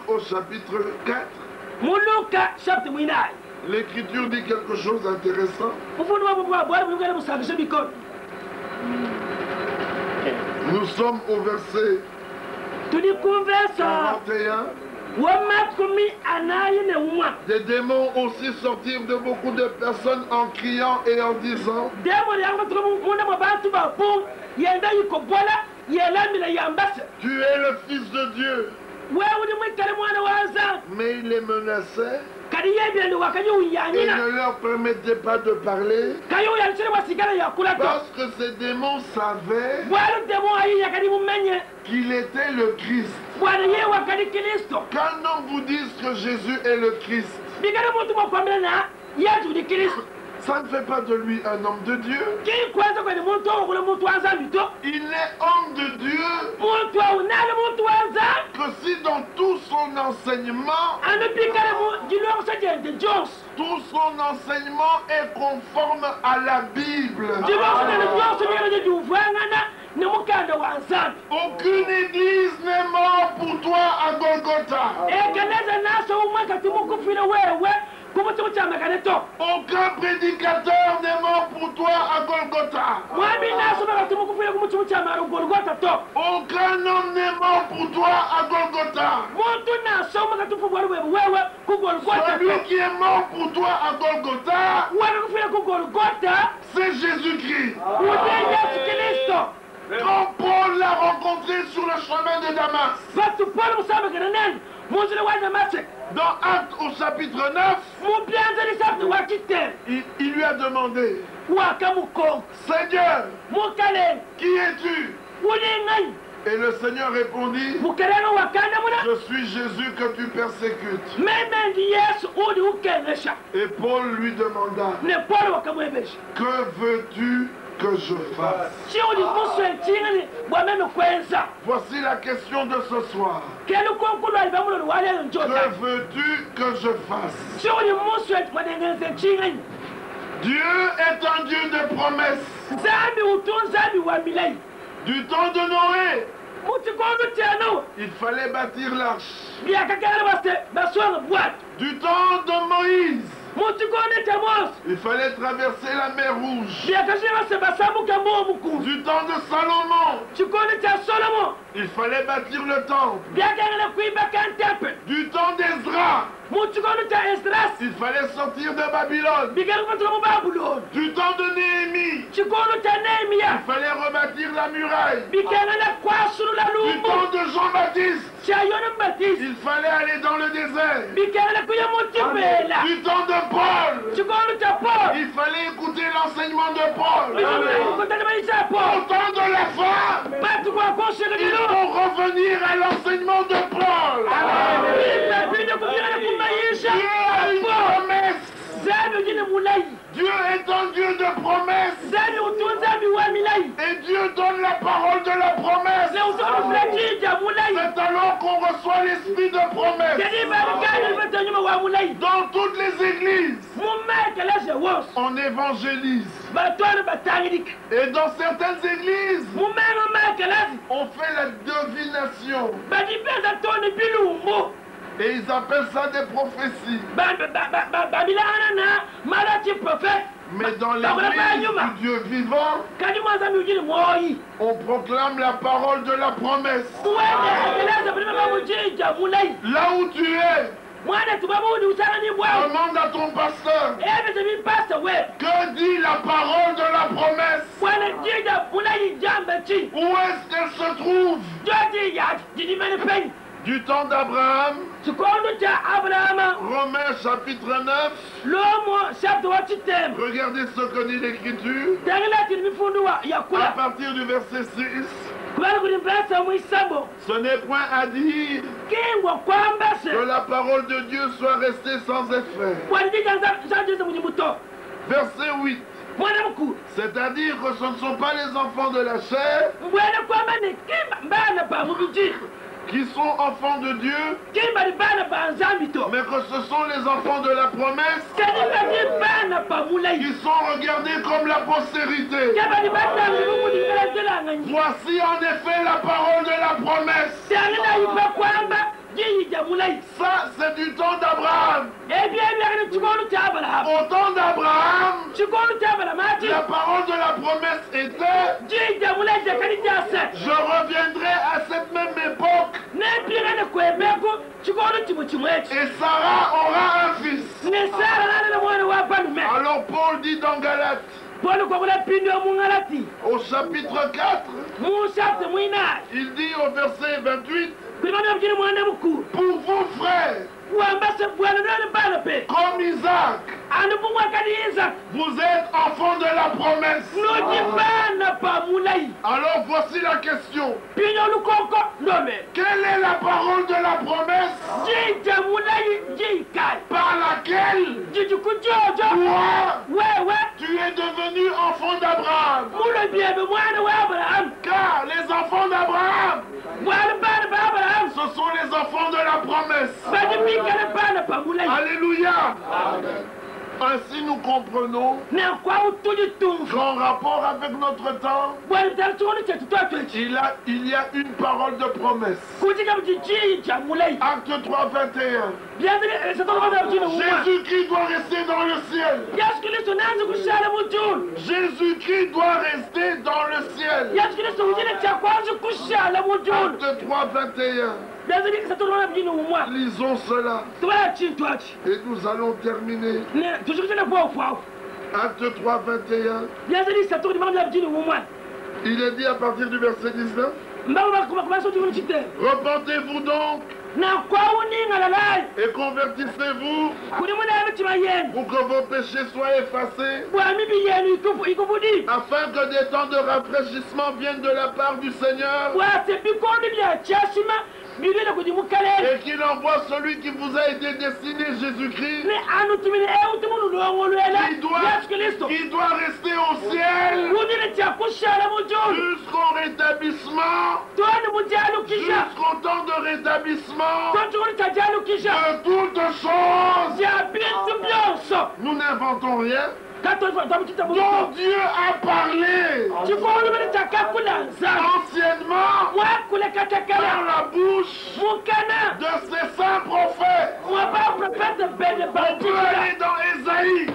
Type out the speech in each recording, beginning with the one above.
au chapitre 4. Muluka chapter 9. L'Écriture dit quelque chose d'intéressant. Nous sommes au verset 41. Des démons aussi sortirent de beaucoup de personnes en criant et en disant: tu es le Fils de Dieu. Mais il les menaçait et ne leur permettait pas de parler, parce que ces démons savaient qu'il était le Christ. Qu'un homme vous dise que Jésus est le Christ, ça ne fait pas de lui un homme de Dieu. Il n'est homme de Dieu que si dans tout son enseignement, est conforme à la Bible. Aucune église n'est morte pour toi à Golgotha. Aucun prédicateur n'est mort pour toi à Golgotha. Aucun homme n'est mort pour toi à Golgotha. Celui qui est mort pour toi à Golgotha, c'est Jésus-Christ. Quand Paul l'a rencontré sur le chemin de Damas, dans Actes au chapitre 9, il lui a demandé: Seigneur, qui es-tu? Et le Seigneur répondit: je suis Jésus que tu persécutes. Et Paul lui demanda: que veux-tu que je fasse? Voici la question de ce soir. Que veux-tu que je fasse? Dieu est un Dieu de promesses. Du temps de Noé, il fallait bâtir l'arche. Du temps de Moïse, il fallait traverser la mer Rouge. Du temps de Salomon, il fallait bâtir le temple. Du temps d'Ezra, il fallait sortir de Babylone. Du temps de Néhémie, il fallait rebâtir la muraille. Du temps de Jean-Baptiste, il fallait aller dans le désert. Du temps de Paul, il fallait écouter l'enseignement de Paul. Au temps de la fin, il faut revenir à l'enseignement de Paul. Dieu est un Dieu de promesses. Et Dieu donne la parole de la promesse. C'est alors qu'on reçoit l'esprit de promesse. Dans toutes les églises, on évangélise. Et dans certaines églises, on fait la divination. Et ils appellent ça des prophéties. Mais dans l'église du Dieu vivant, on proclame la parole de la promesse. Là où tu es, demande à ton pasteur: que dit la parole de la promesse? Où est-ce qu'elle se trouve? Du temps d'Abraham, Romains chapitre 9, regardez ce que dit l'Écriture à partir du verset 6. Ce n'est point à dire que la parole de Dieu soit restée sans effet. Verset 8. C'est-à-dire que ce ne sont pas les enfants de la chair qui sont enfants de Dieu, mais que ce sont les enfants de la promesse qui sont regardés comme la postérité. Voici en effet la parole de la promesse. Ça, c'est du temps d'Abraham. Au temps d'Abraham, la parole de la promesse était: je reviendrai à cette même époque et Sarah aura un fils. Alors Paul dit dans Galates, au chapitre 4, il dit au verset 28, pour vous frères, comme Isaac, vous êtes enfants de la promesse. Alors voici la question. Quelle est la parole de la promesse par laquelle toi, tu es devenu enfant d'Abraham? Car les enfants d'Abraham, ce sont les enfants de la promesse. Alléluia. Ainsi nous comprenons qu'en rapport avec notre temps, il y a une parole de promesse. Acte 3, 21. Jésus-Christ doit rester dans le ciel. Jésus-Christ doit rester dans le ciel. Acte 3, 21. Lisons cela et nous allons terminer. Acte 3, 21. Il est dit à partir du verset 19. Repentez-vous donc et convertissez-vous pour que vos péchés soient effacés, afin que des temps de rafraîchissement viennent de la part du Seigneur, et qu'il envoie celui qui vous a été destiné, Jésus-Christ, qui doit rester au ciel jusqu'au rétablissement, jusqu'au temps de rétablissement de toutes choses. Nous n'inventons rien. dont Dieu a parlé anciennement par la bouche de ses saints prophètes. On peut aller dans Ésaïe.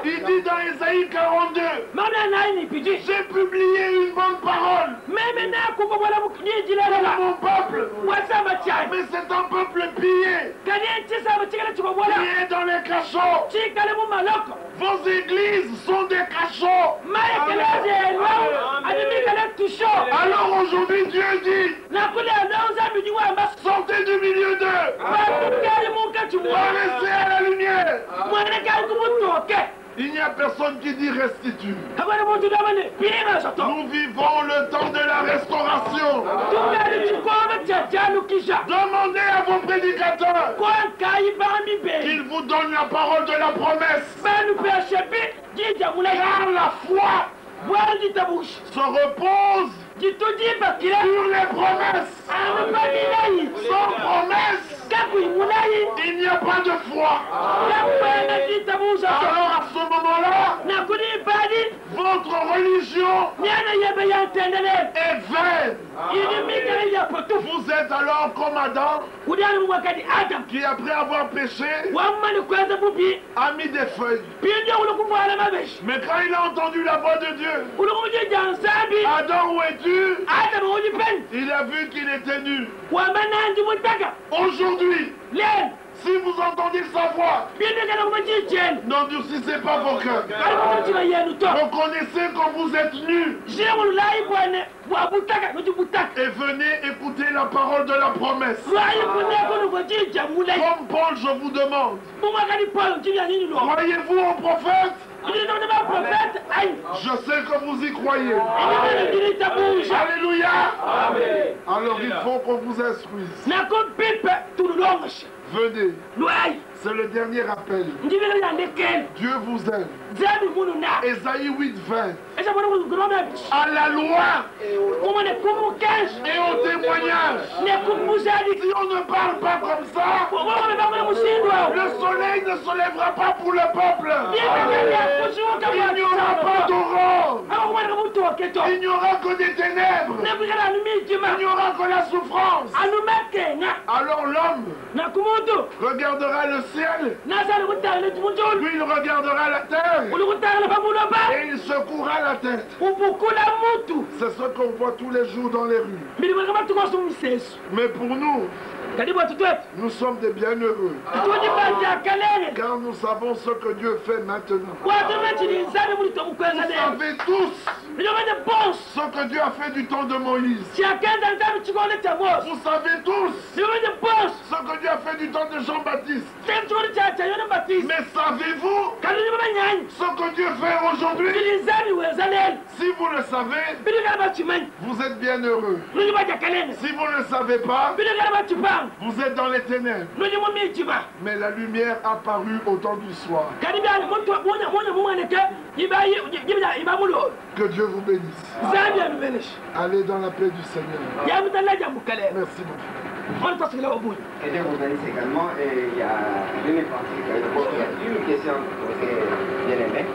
Il dit dans Ésaïe 42, j'ai publié une bonne parole pour mon peuple, mais c'est un peuple pillé, qui est dans les cachots. Vos églises sont des cachots. Alors aujourd'hui Dieu dit, sortez du milieu d'eux, laissez à la lumière. Il n'y a personne qui dit restitue. Nous vivons le temps de la restauration. Demandez à vos prédicateurs qu'ils vous donnent la parole de la promesse. Car la foi se repose sur les promesses. Sans promesse, il n'y a pas de foi. Alors à ce moment-là, votre religion est vaine. Vous êtes alors comme Adam, qui après avoir péché a mis des feuilles. Mais quand il a entendu la voix de Dieu, Adam, où es-tu? Il a vu qu'il était nu. Aujourd'hui, si vous entendez sa voix, n'endurcissez pas vos cœurs. Reconnaissez quand vous êtes nus. Et venez écouter la parole de la promesse. Comme Paul, je vous demande, croyez-vous en prophète? Je sais que vous y croyez. Alléluia. Alors il faut qu'on vous instruise. Venez. C'est le dernier appel. Dieu vous aime. Ésaïe 8:20. À la loi et au témoignage. Si on ne parle pas comme ça, le soleil ne se lèvera pas pour le peuple. Il n'y aura pas d'aurore. Il n'y aura que des ténèbres. Il n'y aura que la souffrance. Alors l'homme regardera le ciel. Lui, il regardera la terre. Et il secouera la tête. C'est ce qu'on voit tous les jours dans les rues. Mais pour nous, nous sommes des bienheureux. Car nous savons ce que Dieu fait maintenant. Vous savez tous ce que Dieu a fait du temps de Moïse. Vous savez tous ce que Dieu a fait du temps de Jean-Baptiste. Mais savez-vous ce que Dieu fait aujourd'hui? Si vous le savez, vous êtes bienheureux. Si vous ne le savez pas, vous êtes dans les ténèbres. Mais la lumière a paru au temps du soir. Que Dieu vous bénisse. Allez dans la paix du Seigneur. Merci mon frère. Et Dieu vous bénisse également. Et il y a une question bien aimée.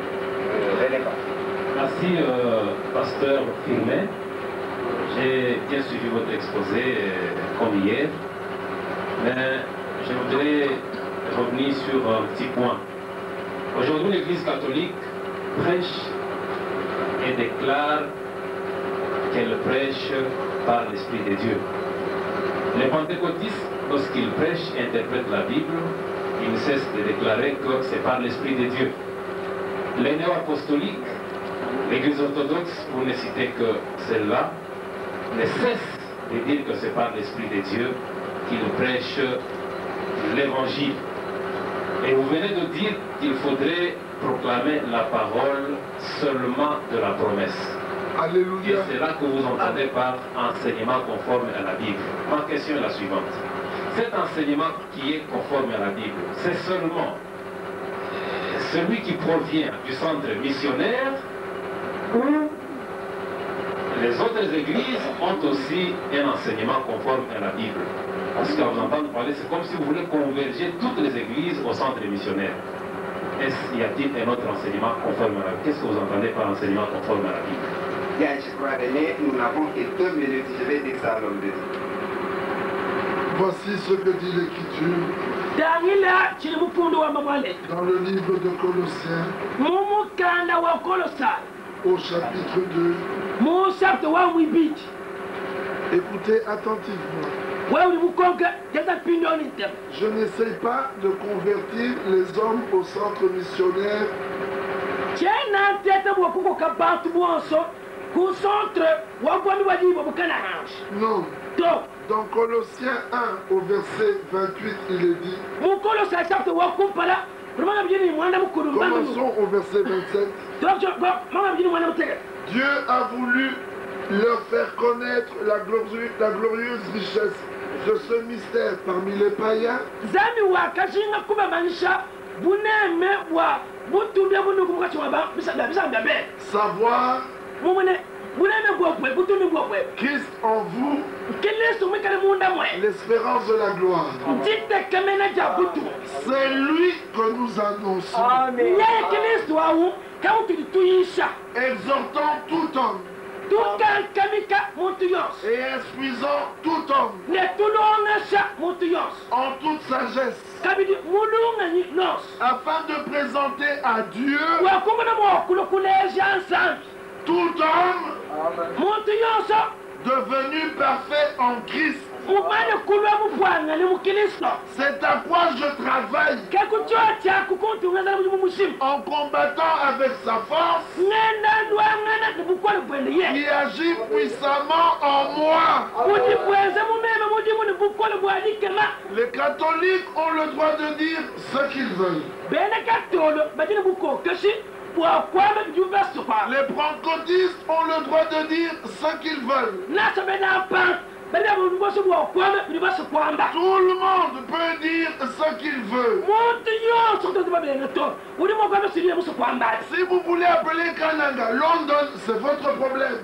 Merci, pasteur Firmin. J'ai bien suivi votre exposé comme hier. Mais je voudrais revenir sur un petit point. Aujourd'hui, l'Église catholique prêche et déclare qu'elle prêche par l'Esprit de Dieu. Les pentecôtistes, lorsqu'ils prêchent et interprètent la Bible, ils ne cessent de déclarer que c'est par l'Esprit de Dieu. Les néo-apostoliques, l'Église orthodoxe, pour ne citer que celle-là, ne cesse de dire que c'est par l'Esprit de Dieu qu'il prêche l'Évangile. Et vous venez de dire qu'il faudrait proclamer la parole seulement de la promesse. Alléluia. Et c'est là que vous entendez par enseignement conforme à la Bible. Ma question est la suivante. Cet enseignement qui est conforme à la Bible, c'est seulement celui qui provient du centre missionnaire ou les autres églises ont aussi un enseignement conforme à la Bible? Parce qu'à vous entendre parler, c'est comme si vous voulez converger toutes les églises au centre missionnaire. Y a-t-il un autre enseignement conforme à la Bible? Qu'est-ce que vous entendez par enseignement conforme à la Bible? Bien, je crois, René, nous n'avons que 2 minutes. Je vais dire ça à l'homme de Dieu. Voici ce que dit l'Écriture dans le livre de Colossiens, au chapitre 2. Écoutez attentivement. Je n'essaye pas de convertir les hommes au centre missionnaire. Non. Dans Colossiens 1, au verset 28, il est dit. Commençons au verset 27. Dieu a voulu leur faire connaître la glorieuse richesse de ce mystère parmi les païens. Savoir Christ en vous, l'espérance de la gloire. C'est lui que nous annonçons. Exhortant tout homme et instruisant tout homme en toute sagesse, afin de présenter à Dieu tout homme devenu parfait en Christ. C'est à quoi je travaille en combattant avec sa force qui agit puissamment en moi. Les catholiques ont le droit de dire ce qu'ils veulent. Les pentecôtistes ont le droit de dire ce qu'ils veulent. Tout le monde peut dire ce qu'il veut. Si vous voulez appeler Kananga London, c'est votre problème.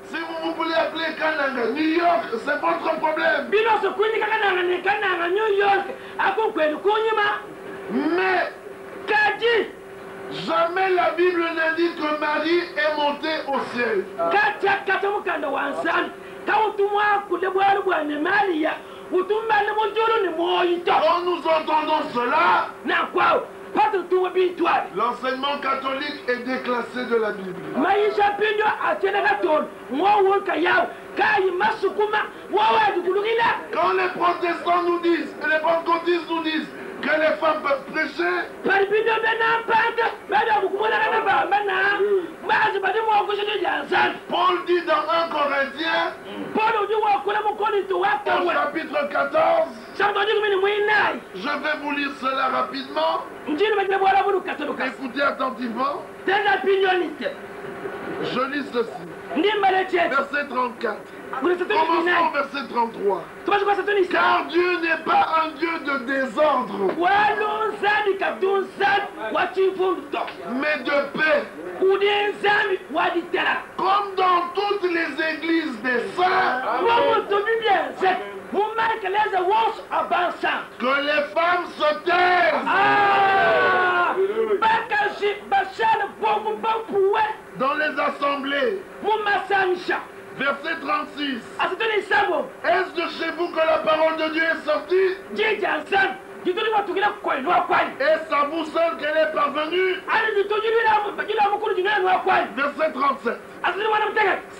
Si vous voulez appeler Kananga New York, c'est votre problème. Mais jamais la Bible n'indique que Marie est montée au ciel. Quand nous entendons cela, l'enseignement catholique est déclassé de la Bible. Quand les protestants nous disent, les pentecôtistes nous disent que les femmes peuvent prêcher, Paul dit dans 1 Corinthiens, au chapitre 14, je vais vous lire cela rapidement. Écoutez attentivement. Je lis ceci. Verset 34. Commençons au verset 33. Car Dieu n'est pas un Dieu de désordre, mais de paix. Comme dans toutes les églises des saints, que les femmes se taisent dans les assemblées. Verset 36. Est-ce de chez vous que la parole de Dieu est sortie? Et c'est à vous seul qu'elle est parvenue. Verset 37.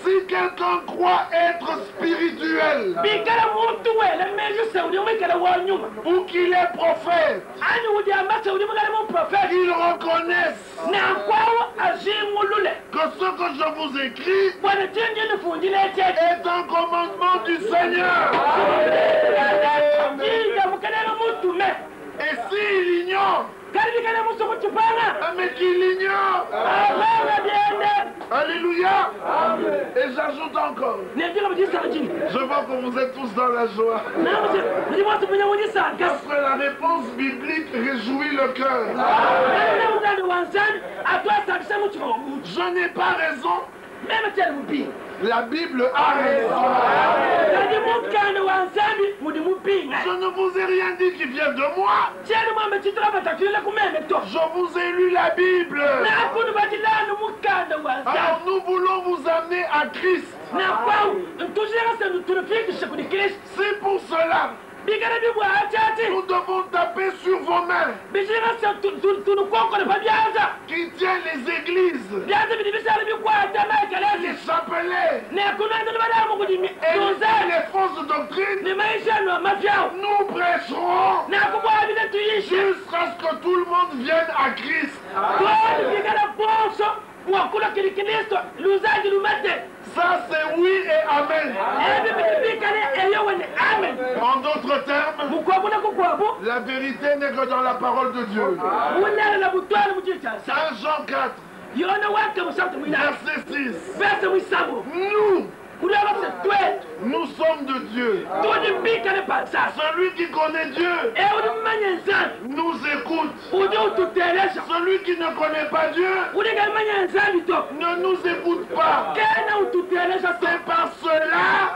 Si quelqu'un croit être spirituel ou qu'il est prophète, qu'il reconnaisse que ce que je vous écris est un commandement du Seigneur. Et s'il ignore, mais qu'il ignore, alléluia. Et j'ajoute encore, je vois que vous êtes tous dans la joie, parce que la réponse biblique réjouit le cœur. Je n'ai pas raison, la Bible a raison. Je ne vous ai rien dit qui vient de moi. Je vous ai lu la Bible. Alors nous voulons vous amener à Christ. C'est pour cela nous devons taper sur vos mains qui tiennent les églises, les chapelets et les fausses doctrines. Nous prêcherons jusqu'à ce que tout le monde vienne à Christ. Ça c'est oui et amen. En d'autres termes, la vérité n'est que dans la parole de Dieu. 1 Jean 4, verset 6. Nous sommes de Dieu. Celui qui connaît Dieu nous écoute. Celui qui ne connaît pas Dieu ne nous écoute pas. C'est par cela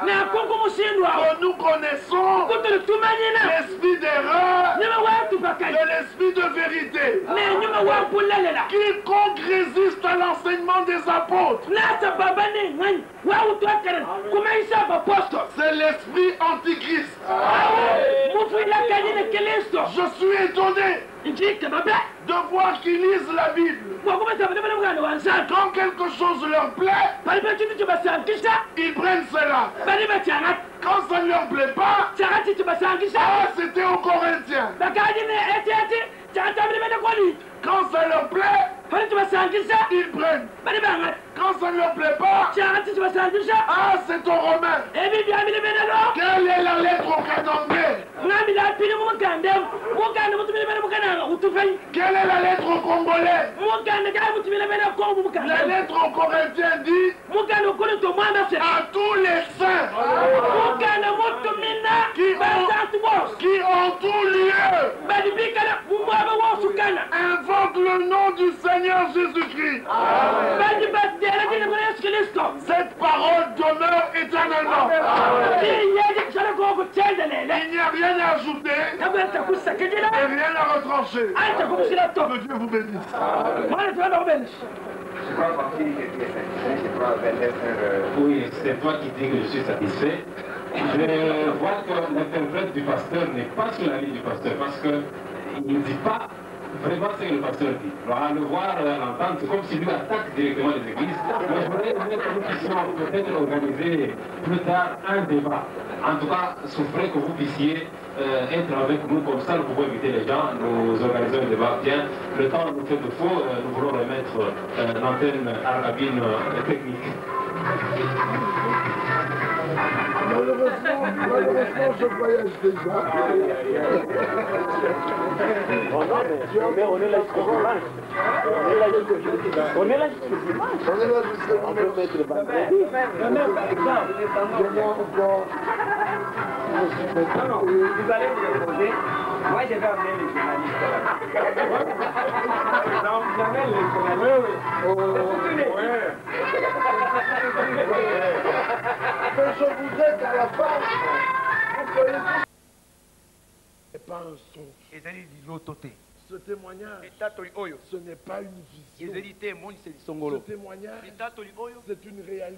que nous connaissons l'esprit d'erreur de l'esprit de vérité. Quiconque résiste à l'enseignement des apôtres, c'est l'esprit antichrist. Je suis étonné de voir qu'ils lisent la Bible. Quand quelque chose leur plaît, ils prennent cela. Quand ça ne leur plaît pas, c'était aux Corinthiens. Quand ça leur plaît, ils prennent. Quand ça ne leur plaît pas, c'est aux Romains. Quelle est la lettre au cas d'anglais? Quelle est la lettre au congolais? La lettre au corinthien dit à tous les saints qui en tout lieu invoque le nom du Seigneur Jésus-Christ. Cette parole demeure éternellement. Il n'y a rien à ajouter et rien à retrancher. Que Dieu vous bénisse. Je crois partir que tu es satisfait, je crois Oui, c'est toi qui dis que je suis satisfait. Je vois que l'interprète du pasteur n'est pas sur la ligne du pasteur parce qu'il ne dit pas vraiment ce que le pasteur dit. Alors, à le voir, l'entendre, c'est comme si lui attaque directement les églises. Mais je voudrais que nous puissions peut-être organiser plus tard un débat. En tout cas, souffrez que vous puissiez être avec nous, comme ça nous pouvons inviter les gens, nous organisons un débat. Bien, le temps nous fait défaut, nous voulons remettre l'antenne à la cabine technique. Malheureusement, je voyage déjà. On est là jusqu'au dimanche. On est là jusqu'au dimanche. On peut mettre le vendredi. Vous allez vous reposer. Moi, je vais amener les journalistes. Non, vous amènez les journalistes. Mais je voudrais qu'à la fin, vous soyez tous. C'est pas un son. Ce témoignage, ce n'est pas une vision. Ce témoignage, c'est une réalité.